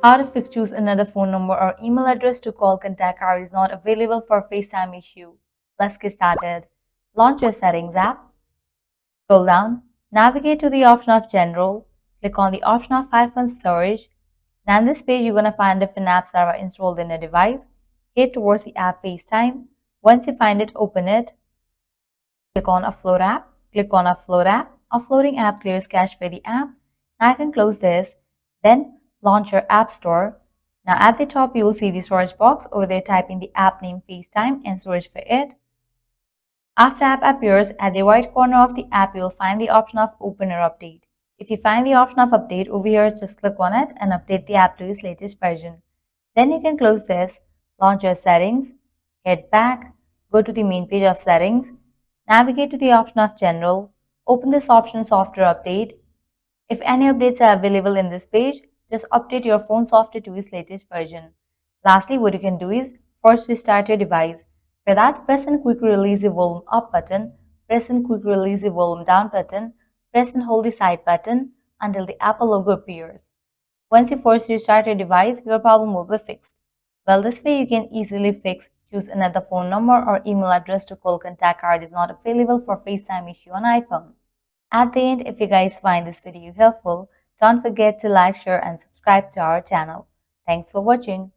How to fix choose another phone number or email address to call contact card is not available for FaceTime issue. Let's get started. Launch your settings app. Scroll down. Navigate to the option of general. Click on the option of iPhone storage. Now in this page, you're going to find different apps that are installed in a device. Head towards the app FaceTime. Once you find it, open it. Click on Offload app. Click on Offload app. Offloading app clears cache for the app. Now I can close this. Then launch your app store. Now at the top, you will see the storage box. Over there, type in the app name FaceTime and storage for it. After app appears, at the right corner of the app, you will find the option of open or update. If you find the option of update over here, just click on it and update the app to its latest version. Then you can close this, launch your settings, head back, go to the main page of settings, navigate to the option of general, open this option software update. If any updates are available in this page, just update your phone software to its latest version. Lastly, what you can do is first restart your device. For that, press and quick release the volume up button, press and quick release the volume down button, press and hold the side button until the Apple logo appears. Once you first restart your device, your problem will be fixed. Well, this way you can easily fix choose another phone number or email address to call contact card is not available for FaceTime issue on iPhone. At the end, if you guys find this video helpful, don't forget to like, share and subscribe to our channel. Thanks for watching.